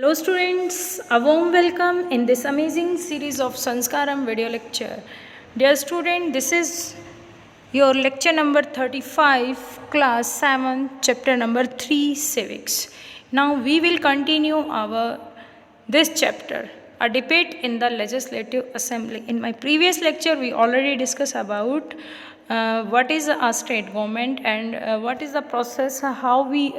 Hello students, a warm welcome in this amazing series of Sanskaram video lecture. Dear student, this is your lecture number 35, class 7, chapter number 3, civics. Now we will continue this chapter, a debate in the legislative assembly. In my previous lecture we already discussed about what is a state government and what is the process, how we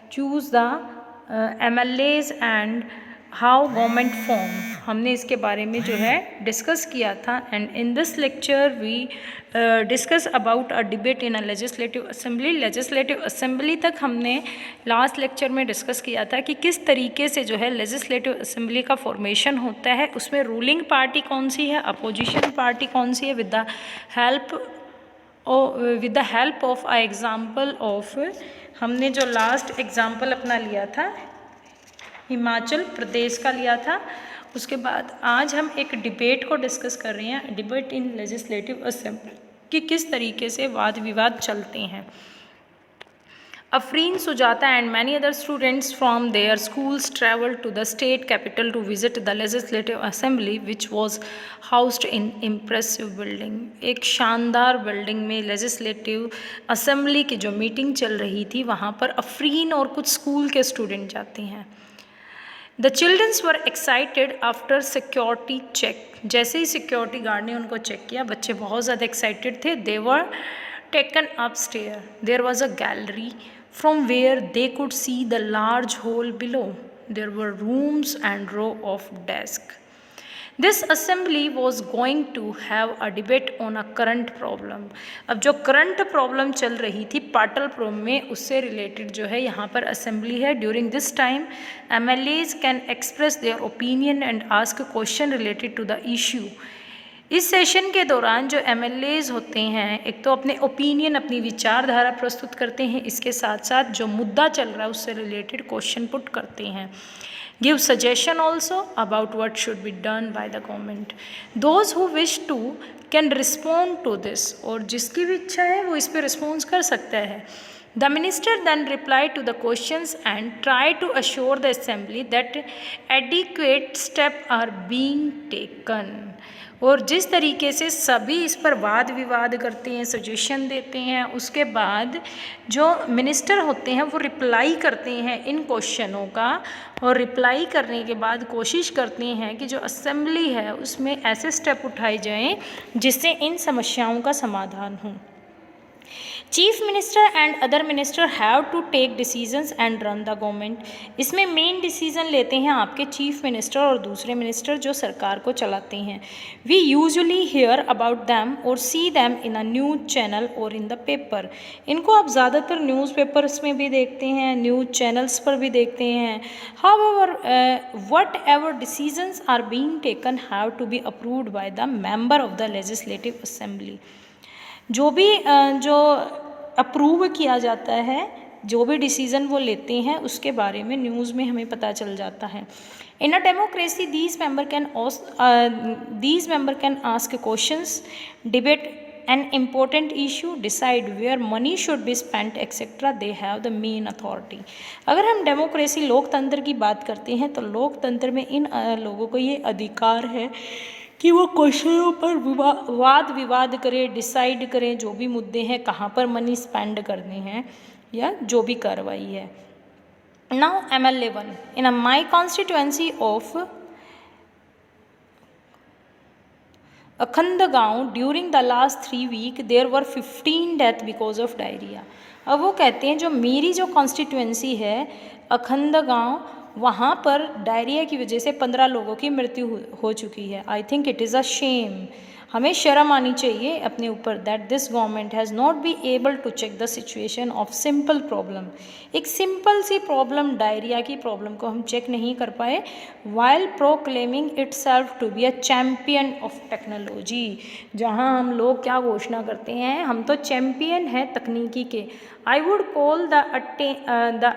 choose the MLAs and how government form, हमने इसके बारे में जो है discuss किया था. And in this lecture we discuss about a debate in a legislative assembly. Legislative assembly तक हमने लास्ट लेक्चर में डिस्कस किया था कि किस तरीके से जो है लेजिस्लेटिव असेंबली का फॉर्मेशन होता है, उसमें रूलिंग पार्टी कौन सी है, अपोजिशन पार्टी कौन सी है, with the help of a example of, हमने जो लास्ट एग्जाम्पल अपना लिया था हिमाचल प्रदेश का लिया था. उसके बाद आज हम एक डिबेट को डिस्कस कर रहे हैं, डिबेट इन लेजिस्लेटिव असेंबली, कि किस तरीके से वाद विवाद चलते हैं. Afreen Sujata and many other students from their schools traveled to the state capital to visit the legislative assembly, which was housed in impressive building. एक शानदार बिल्डिंग में लेजिस्लेटिव असेंबली की जो मीटिंग चल रही थी वहाँ पर अफरीन और कुछ स्कूल के स्टूडेंट जाते हैं. The childrens were excited after security check. जैसे ही सिक्योरिटी गार्ड ने उनको चेक किया, बच्चे बहुत ज़्यादा एक्साइटेड थे. दे वर taken upstairs. There was a gallery from where they could see the large hall below. There were rooms and row of desks. This assembly was going to have a debate on a current problem. अब जो current problem चल रही थी पाटलपुर में, उससे related जो है यहाँ पर असेंबली है. During this time MLAs can express their opinion and ask question related to the issue. इस सेशन के दौरान जो MLAs होते हैं, एक तो अपने ओपिनियन, अपनी विचारधारा प्रस्तुत करते हैं, इसके साथ साथ जो मुद्दा चल रहा है उससे रिलेटेड क्वेश्चन पुट करते हैं. Give suggestion also about what should be done by the government. Those who wish to can respond to this, और जिसकी भी इच्छा है वो इस पर रिस्पॉन्स कर सकता है. The minister then replied to the questions and tried to assure the assembly that adequate steps are being taken. और जिस तरीके से सभी इस पर वाद विवाद करते हैं, सजेशन देते हैं, उसके बाद जो मिनिस्टर होते हैं वो रिप्लाई करते हैं इन क्वेश्चनों का, और रिप्लाई करने के बाद कोशिश करते हैं कि जो असेंबली है उसमें ऐसे स्टेप उठाए जाएं जिससे इन समस्याओं का समाधान हो. Chief minister and other minister have to take decisions and run the government. इसमें मेन डिसीजन लेते हैं आपके चीफ मिनिस्टर और दूसरे मिनिस्टर जो सरकार को चलाते हैं. We usually hear about them और see them in a news channel और इन द पेपर. इनको आप ज़्यादातर न्यूज़पेपर्स में भी देखते हैं, न्यूज़ चैनल्स पर भी देखते हैं. However whatever decisions are being taken have to be approved by the member of the legislative assembly. जो भी जो अप्रूव किया जाता है, जो भी डिसीज़न वो लेते हैं उसके बारे में न्यूज़ में हमें पता चल जाता है. In a democracy these members can ask questions, debate an important issue, decide where money should be spent etcetera. They have the main authority. अगर हम डेमोक्रेसी लोकतंत्र की बात करते हैं तो लोकतंत्र में इन लोगों को ये अधिकार है कि वो क्वेश्चनों पर वाद विवाद करें, डिसाइड करें जो भी मुद्दे हैं, कहाँ पर मनी स्पेंड करने हैं या जो भी कार्रवाई है. Now MLA 1 in my constituency of Akhandgaon during the last 3 week there were 15 death because of diarrhoea. अब वो कहते हैं जो मेरी जो कॉन्स्टिट्यूएंसी है अखंदगांव, वहाँ पर डायरिया की वजह से 15 लोगों की मृत्यु हो चुकी है. I think it is a shame. हमें शर्म आनी चाहिए अपने ऊपर that this government has not be able to check the situation of simple problem. एक सिंपल सी प्रॉब्लम, डायरिया की प्रॉब्लम को हम चेक नहीं कर पाए, while proclaiming itself to be a champion of technology. जहाँ हम लोग क्या घोषणा करते हैं, हम तो चैम्पियन हैं तकनीकी के. I would call the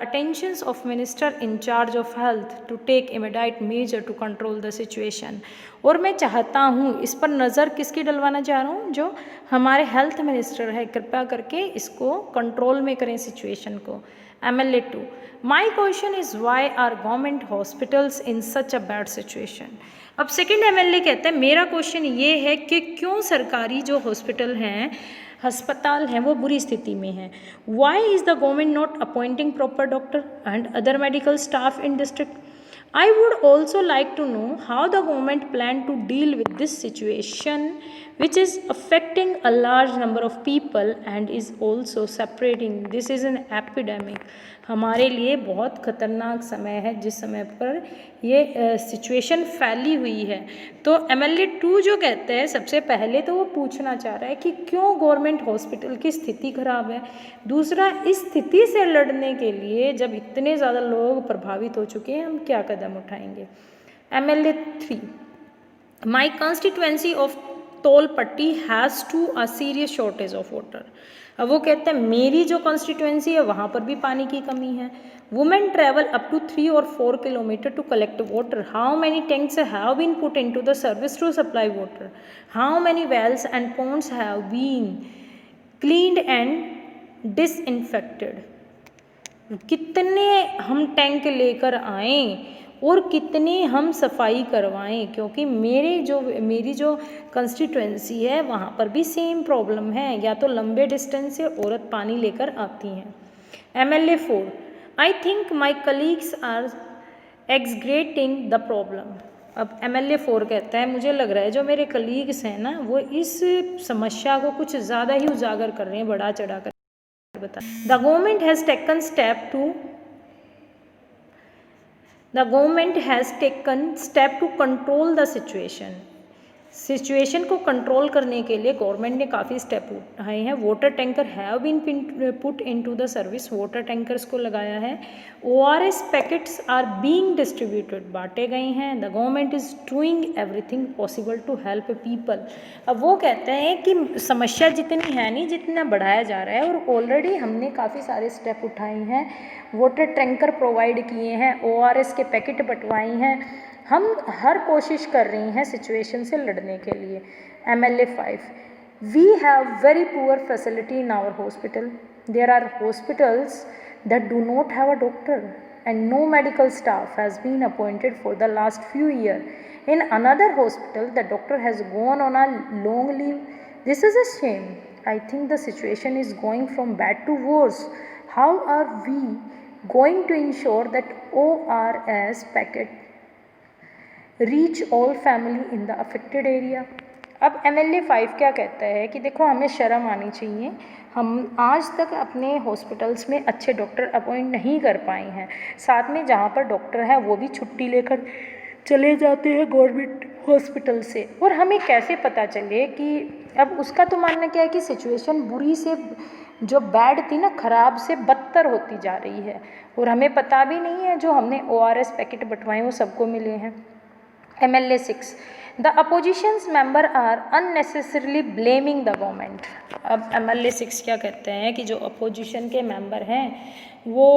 attentions of minister in charge of health to take immediate measure to control the situation. और मैं चाहता हूँ, इस पर नज़र किसकी डलवाना चाह रहा हूँ, जो हमारे हेल्थ मिनिस्टर है, कृपया करके इसको कंट्रोल में करें सिचुएशन को. MLA 2, my question is why are government hospitals in such a bad situation. अब सेकेंड MLA कहते हैं मेरा क्वेश्चन ये है कि क्यों सरकारी जो हॉस्पिटल हैं, अस्पताल हैं, वो बुरी स्थिति में हैं। Why is the government not appointing proper doctor and other medical staff in district. I would also like to know how the government plan to deal with this situation which is affecting a large number of people and is also separating. This is an epidemic. हमारे लिए बहुत ख़तरनाक समय है जिस समय पर ये सिचुएशन फैली हुई है। तो MLA 2 जो कहते हैं सबसे पहले तो वो पूछना चाह रहा है कि क्यों गवर्नमेंट हॉस्पिटल की स्थिति खराब है। दूसरा, इस स्थिति से लड़ने के लिए जब इतने ज़्यादा लोग प्रभावित हो चुके हैं हम क्या कदम उठाएंगे। MLA 3, my constituency of Tolpatti has to a serious shortage of water. अब वो कहते हैं मेरी जो कॉन्स्टिट्यूएंसी है वहाँ पर भी पानी की कमी है। Women travel up to 3 or 4 kilometre to collect water. How many tanks have been put into the service to supply water. How many wells and ponds have been cleaned and disinfected. कितने हम tank लेकर आएँ और कितनी हम सफाई करवाएं, क्योंकि मेरी जो कंस्टिट्यूएंसी है वहाँ पर भी सेम प्रॉब्लम है, या तो लंबे डिस्टेंस से औरत पानी लेकर आती हैं। MLA 4, I think my colleagues are exaggerating the problem. अब MLA 4 कहता है मुझे लग रहा है जो मेरे कलीग्स हैं ना वो इस समस्या को कुछ ज़्यादा ही उजागर कर रहे हैं, बढ़ा चढ़ा कर बता। The government has taken step to control the situation को कंट्रोल करने के लिए गवर्नमेंट ने काफ़ी स्टेप उठाए हैं। Water tanker have been put into the service. Water tankers को लगाया है। ORS packets are being distributed, बांटे गए हैं। The government is doing everything possible to help people. अब वो कहते हैं कि समस्या जितनी है नहीं जितना बढ़ाया जा रहा है, और ऑलरेडी हमने काफ़ी सारे स्टेप उठाए हैं। वाटर टैंकर प्रोवाइड किए हैं, ORS के पैकेट बंटवाए हैं, हम हर कोशिश कर रही हैं सिचुएशन से लड़ने के लिए। MLA 5, we have very poor facility in our hospital. There are hospitals that do not have a doctor and no medical staff has been appointed for the last few year. In another hospital the doctor has gone on a long leave. This is a shame. I think the situation is going from bad to worse. How are we going to ensure that ORS packet reach all family in the affected area. अब MLA 5 क्या कहता है कि देखो हमें शर्म आनी चाहिए, हम आज तक अपने हॉस्पिटल्स में अच्छे डॉक्टर अपॉइंट नहीं कर पाए हैं। साथ में जहाँ पर डॉक्टर हैं वो भी छुट्टी लेकर चले जाते हैं गवर्नमेंट हॉस्पिटल से, और हमें कैसे पता चले कि अब उसका तो मानना क्या है कि सिचुएशन बुरी से जो बैड थी ना, ख़राब से बदतर होती जा रही है, और हमें पता भी नहीं है जो हमने ORS पैकेट बंटवाए वो सबको मिले हैं। MLA 6, the oppositions member are unnecessarily blaming the government. अब MLA 6 क्या कहते हैं कि जो अपोजिशन के मेंबर हैं वो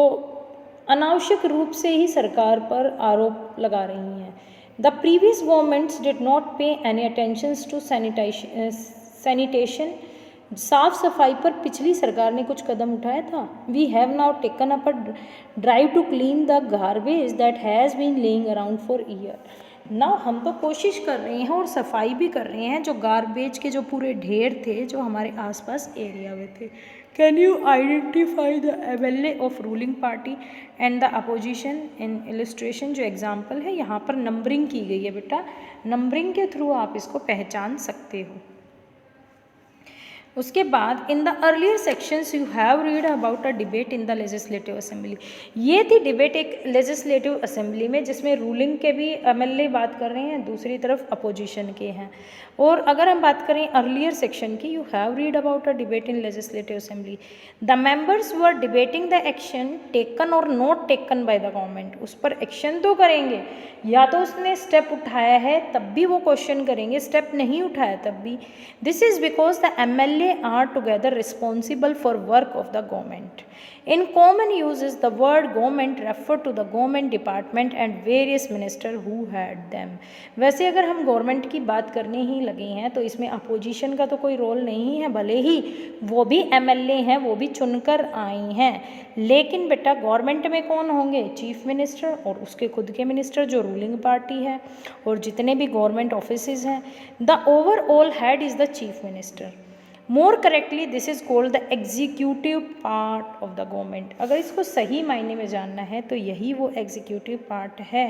अनावश्यक रूप से ही सरकार पर आरोप लगा रही हैं। The previous governments did not पे एनी अटेंशन टू सैनिटेशन। साफ सफाई पर पिछली सरकार ने कुछ कदम उठाया था। We have now taken up a drive to clean the garbage that has been laying around for year. Now हम तो कोशिश कर रहे हैं और सफाई भी कर रहे हैं जो गार्बेज के जो पूरे ढेर थे जो हमारे आसपास एरिया में थे। Can you identify the MLA of ruling party and the opposition in illustration. जो एग्जाम्पल है यहाँ पर नंबरिंग की गई है बेटा, नंबरिंग के थ्रू आप इसको पहचान सकते हो। उसके बाद in the earlier sections you have read about a debate in the legislative assembly. ये थी डिबेट एक लेजिस्लेटिव असेंबली में जिसमें रूलिंग के भी MLA बात कर रहे हैं, दूसरी तरफ अपोजिशन के हैं। और अगर हम बात करें अर्लियर सेक्शन की, you have read about a debate in legislative assembly. The members were debating the action taken और not taken by the government. उस पर एक्शन तो करेंगे, या तो उसने स्टेप उठाया है तब भी वो क्वेश्चन करेंगे, स्टेप नहीं उठाया तब भी। This is because the MLA are together responsible for work of the government. In common uses, the word government refer to the government department and various minister who had them. वैसे अगर हम government की बात करने ही लगे हैं तो इसमें अपोजिशन का तो कोई रोल नहीं है, भले ही वो भी एमएलए हैं, वो भी चुनकर आई हैं, लेकिन बेटा गवर्नमेंट में कौन होंगे? चीफ मिनिस्टर और उसके खुद के मिनिस्टर जो रूलिंग पार्टी है, और जितने भी गवर्नमेंट ऑफिसेज हैं। The overall head is the chief minister. More correctly this is called the executive part of the government. अगर इसको सही मायने में जानना है तो यही वो एग्जीक्यूटिव पार्ट है।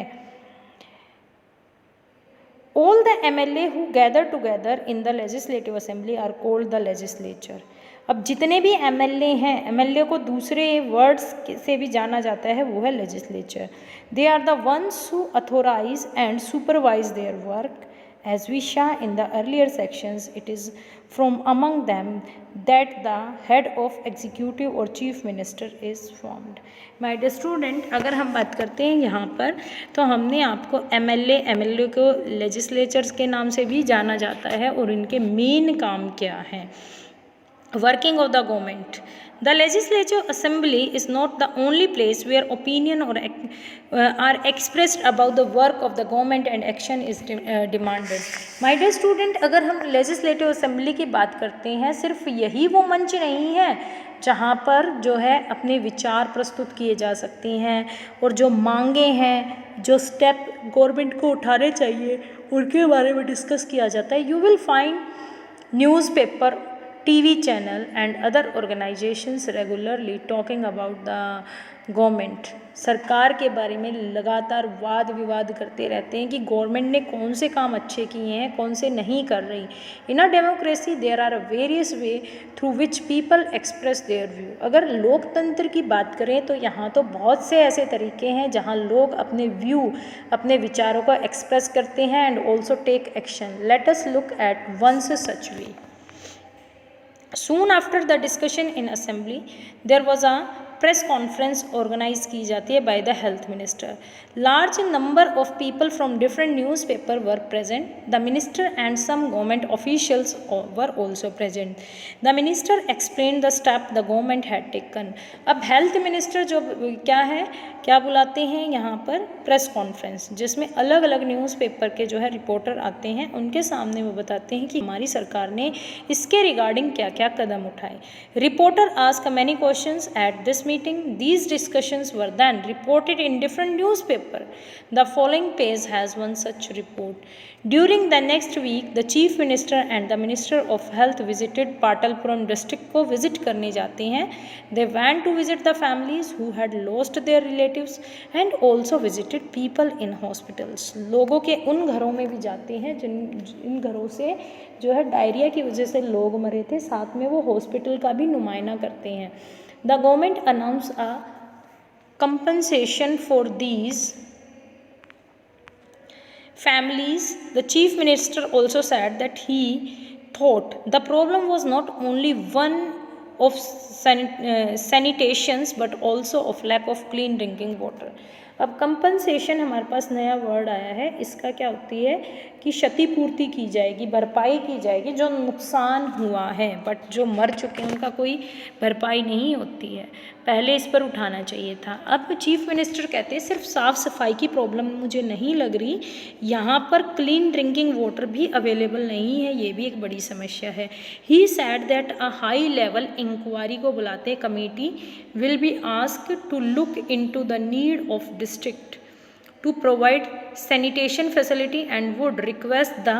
All the MLA who gather together in the legislative assembly are called the legislature. अब जितने भी एमएलए हैं, एमएलए को दूसरे वर्ड्स से भी जाना जाता है, वो है legislature. They are the ones who authorise and supervise their work. As we saw in the earlier sections, it is from among them that the head of executive or chief minister is formed. My dear student, अगर हम बात करते हैं यहाँ पर तो हमने आपको एमएलए को लेजिस्लेचर्स के नाम से भी जाना जाता है और इनके मेन काम क्या हैं। Working of the government. The legislative assembly is not the only place where opinion or are expressed about the work of the government and action is demanded. My dear student, अगर हम legislative assembly की बात करते हैं, सिर्फ यही वो मंच नहीं है जहाँ पर जो है अपने विचार प्रस्तुत किए जा सकते हैं और जो मांगे हैं, जो स्टेप गवर्नमेंट को उठाने चाहिए, उनके बारे में डिस्कस किया जाता है। You will find newspaper, TV channel and other organizations regularly talking about the government. सरकार के बारे में लगातार वाद विवाद करते रहते हैं कि गवर्नमेंट ने कौन से काम अच्छे किए हैं, कौन से नहीं कर रही। In a democracy there are a various way through which people express their view. अगर लोकतंत्र की बात करें तो यहाँ तो बहुत से ऐसे तरीके हैं जहाँ लोग अपने व्यू, अपने विचारों को एक्सप्रेस करते हैं and also take action. Let us look at one such way. Soon after the discussion in assembly, there was a press conference organized की जाती है by the health minister. Large number of people from different newspaper were present. The minister and some government officials were also present. The minister explained the step the government had taken. अब health minister जो क्या है, क्या बुलाते हैं यहाँ पर? Press conference, जिसमें अलग अलग न्यूज़पेपर के जो है रिपोर्टर आते हैं, उनके सामने वो बताते हैं कि हमारी सरकार ने इसके रिगार्डिंग क्या क्या कदम उठाए। Reporter ask many questions at this meeting. These discussions were then reported in different newspaper. The following page has one such report. During the next week, the chief minister and the minister of health visited पाटलपुरम district को visit करने जाते हैं। They went to visit the families who had lost their relatives and also visited people in hospitals. लोगों के उन घरों में भी जाते हैं जिन घरों से जो है डायरिया की वजह से लोग मरे थे, साथ में वो हॉस्पिटल का भी नुमाइना करते हैं। The government announced a compensation for these families. The chief minister also said that he thought the problem was not only one of sanitations but also of lack of clean drinking water. अब compensation हमारे पास नया word आया है, इसका क्या होती है कि क्षतिपूर्ति की जाएगी, भरपाई की जाएगी जो नुकसान हुआ है, बट जो मर चुके हैं उनका कोई भरपाई नहीं होती है। पहले इस पर उठाना चाहिए था। अब चीफ मिनिस्टर कहते हैं सिर्फ साफ़ सफाई की प्रॉब्लम मुझे नहीं लग रही, यहाँ पर क्लीन ड्रिंकिंग वाटर भी अवेलेबल नहीं है, ये भी एक बड़ी समस्या है। He said that a high level inquiry को बुलाते committee will be asked to look into the need of district to provide sanitation facility and would request the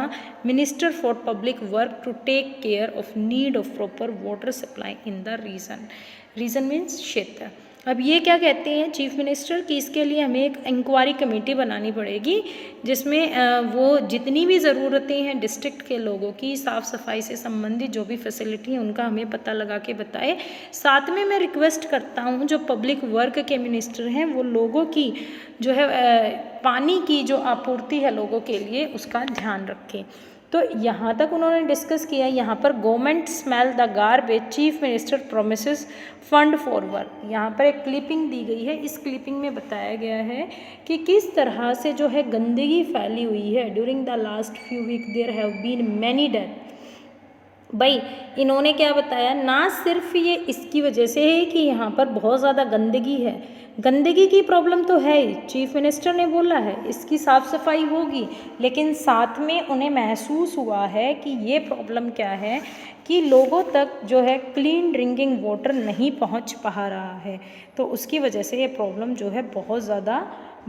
minister for public work to take care of need of proper water supply in the region means क्षेत्र। अब ये क्या कहते हैं chief minister कि इसके लिए हमें एक इंक्वायरी कमेटी बनानी पड़ेगी जिसमें वो जितनी भी ज़रूरतें हैं डिस्ट्रिक्ट के लोगों की साफ़ सफाई से संबंधित जो भी फैसिलिटी है उनका हमें पता लगा के बताए। साथ में मैं रिक्वेस्ट करता हूँ जो पब्लिक वर्क के मिनिस्टर हैं वो लोगों की जो है पानी की जो आपूर्ति है लोगों के लिए उसका ध्यान रखें। तो यहाँ तक उन्होंने डिस्कस किया। यहाँ पर government smell the garbage, chief minister promises fund for work. यहाँ पर एक क्लिपिंग दी गई है, इस क्लिपिंग में बताया गया है कि किस तरह से जो है गंदगी फैली हुई है। During the last few week there have been many death भाई इन्होंने क्या बताया, ना सिर्फ ये इसकी वजह से है कि यहाँ पर बहुत ज़्यादा गंदगी है, गंदगी की प्रॉब्लम तो है ही, चीफ मिनिस्टर ने बोला है इसकी साफ़ सफाई होगी, लेकिन साथ में उन्हें महसूस हुआ है कि ये प्रॉब्लम क्या है कि लोगों तक जो है क्लीन ड्रिंकिंग वाटर नहीं पहुँच पा रहा है, तो उसकी वजह से ये प्रॉब्लम जो है बहुत ज़्यादा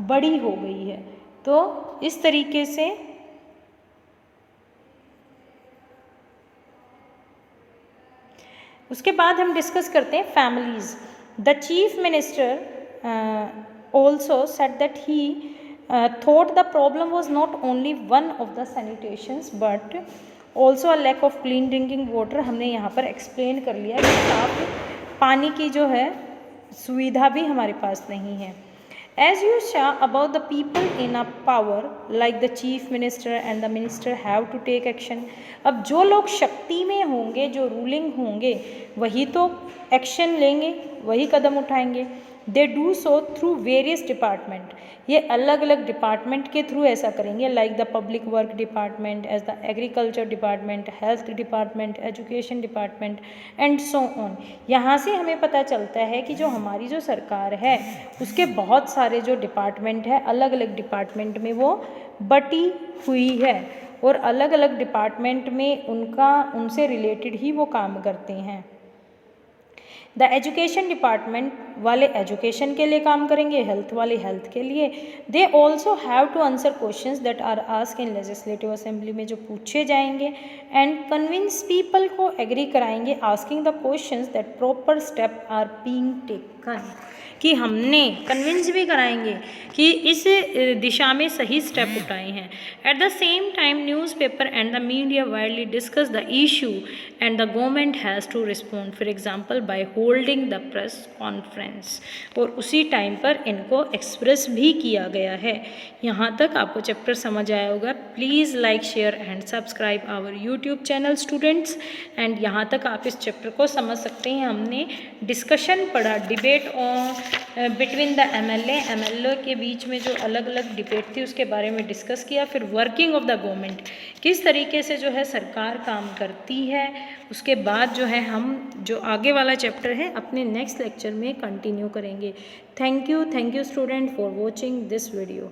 बड़ी हो गई है। तो इस तरीके से उसके बाद हम डिस्कस करते हैं families. The chief minister also said that he thought the problem was not only one of the sanitations but also a lack of clean drinking water. हमने यहाँ पर एक्सप्लेन कर लिया कि साफ पानी की जो है सुविधा भी हमारे पास नहीं है। As you saw about the people in a power like the chief minister and the minister have to take action। अब जो लोग शक्ति में होंगे, जो रूलिंग होंगे, वही तो एक्शन लेंगे, वही कदम उठाएंगे। They do so through various department, ये अलग अलग डिपार्टमेंट के थ्रू ऐसा करेंगे, like the public work department, as the agriculture department, health department, education department and so on. यहाँ से हमें पता चलता है कि जो हमारी जो सरकार है उसके बहुत सारे जो डिपार्टमेंट है, अलग अलग डिपार्टमेंट में वो बटी हुई है और अलग अलग डिपार्टमेंट में उनसे रिलेटेड ही वो काम करते हैं। द एजुकेशन डिपार्टमेंट वाले एजुकेशन के लिए काम करेंगे, हेल्थ वाले हेल्थ के लिए। They also have to answer questions that are ask in legislative assembly में, जो पूछे जाएंगे, एंड कन्विंस पीपल को एग्री कराएंगे, asking the questions that proper step are being taken, कि हमने कन्विंस भी कराएंगे कि इस दिशा में सही स्टेप उठाए हैं। At the same time newspaper and the media widely discuss the issue and the government has to respond, for example by holding the press conference, और उसी टाइम पर इनको एक्सप्रेस भी किया गया है। यहाँ तक आपको चैप्टर समझ आया होगा। Please like, share and subscribe our YouTube channel students. And यहाँ तक आप इस चैप्टर को समझ सकते हैं। हमने डिस्कशन पढ़ा, डिबेट बिटवीन द एमएलए के बीच में जो अलग अलग डिबेट थी उसके बारे में डिस्कस किया। फिर वर्किंग ऑफ द गवर्नमेंट, किस तरीके से जो है सरकार काम करती है। उसके बाद जो है हम जो आगे वाला चैप्टर है अपने नेक्स्ट लेक्चर में कंटिन्यू करेंगे। Thank you student for watching this video.